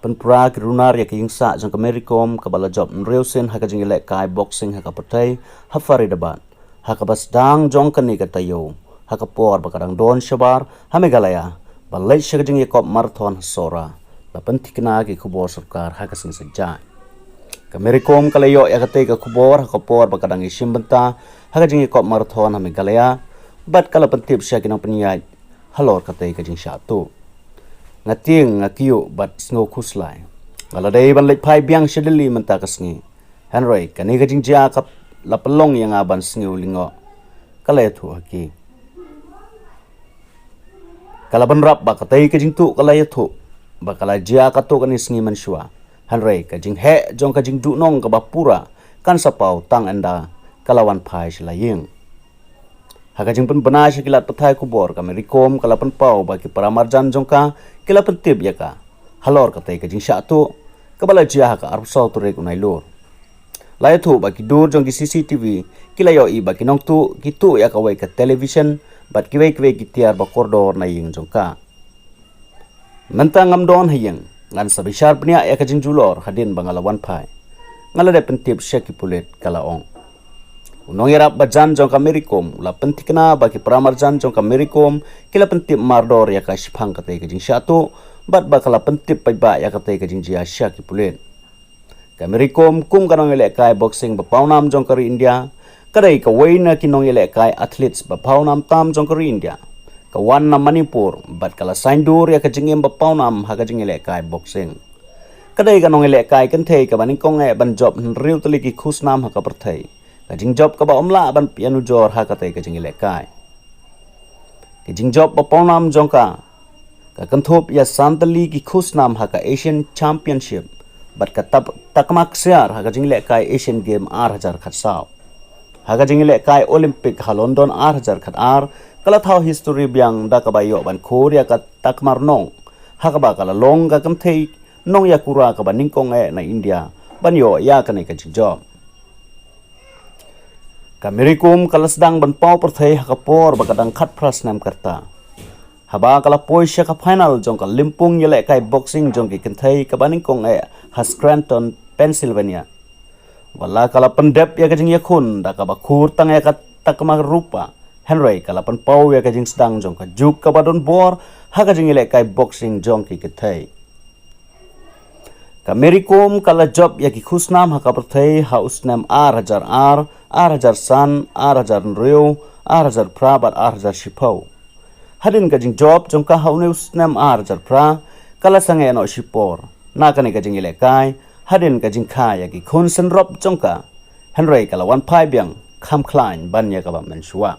Pynpra ki runar iaki ingsa jong ka Mary Kom ka bala job nreusen ha ka jing ile kai boxing ha ka patai ha Faridabad ha ka bas dang jong ka ni ka tayo ha ka por ba kadang don shabar ha Meghalaya balai sha ka jing yakop marathon sora la pentikna ki khubor sarkar ha ka sing sajja ka Mary Kom ka layo ya ka te ka khubor ha ka por ba kadang isim benta ha ka jing yakop marathon ha Meghalaya bat kala pentip sha kinang penyai halor ka te ka jing sha tu ngating ngakiu bat sngo khuslai galadai ban lek phai biang shedeli menta kasngi hanroi kani ga jingja kap lapalong yang aban sngiu lingo kale thu haki kala ban rap ba katai ka jingtu kala yathu ba kala jia ka to kani sngi mansua hanroi ka jing he jong ka jing du nong ka bapura kan sapau tang anda kalawan phai shlaying haga jing pen bana shikilat pathai kubor ka Mary Kom kala pen pau ba ki paramarjan jongka kila pen tip yaka halor ka tai ka jing sha tu ka bala jia ka arpsau tu rek unai lor lai thu ba ki dur jong ki CCTV kila yo i ba ki nong tu ki tu ya ka wai ka television bat ki wai ki tiar ba kordor na ying jongka mentang ngam don hayeng ngan sabishar pnia ya ka jing julor hadin bangalawan phai ngala de pen tip shaki pulet kala ong unong yarap bajan jong ka Mary Kom la pentikna bagi pramarjan jong ka Mary Kom kila pentip mardor ya ka shphang ka te ka jing syatu bat bakala pentip pai ba ya ka te ka jing jia sya ki pulen ka Mary Kom kum kanong ele kai boxing ba paunam jong ka ri India kadai ka waina kinong ele kai athletes ba paunam tam jong ka ri India ka wan na Manipur bat kala saindur ya ka jing em ba paunam ha ka jing ele kai boxing kadai kanong ele kai kan thei ka baning kong e ban job riu tali ki khusnam ha ka perthai ka jing job ka ba omla ban pianu jor ha ka te ka jing ile kai ka jing job ba pawnam jong ka kanthop ya santali ki khusnam ha ka Asian Championship bat ka takmak syar ha ka jing ile kai Asian Game 8000 khat saw ha ka jing ile kai Olympic ha London 8000 khat ar kala thau history biang da ka ba yo ban Korea ka takmar nong ha ka ba kala long ka kam thei nong ya kura ka ba ningkong e na India ban yo ya ka ne ka jing job ka Mary Kom kala sedang ban pau perthai hakapor bakadang khat prasnam karta haba kala poisya ka final jong ka limpung yele kai boxing jong ki kenthai ka baning kong e Scranton Pennsylvania wala kala pendep ya ka jing yakhun da ka ba khur tang ya ka takma rupa henry kala pan pau ya ka jing sedang jong ka juk ka badon bor ha ka jing yele kai boxing jong ki kenthai ka Mary Kom kala job ya ki khusnam ha ka perthai ha usnam R1000 san R1000 reu R1000 pra bat R1000 shipau hadin ka jing job jong ka haune usnam R1000 pra kala sange no shipor na ka ne ka jing ile kai hadin ka jing kha ya ki khun sen rop jong ka henry kala wan phai biang kham klein ban ya ka ba men shua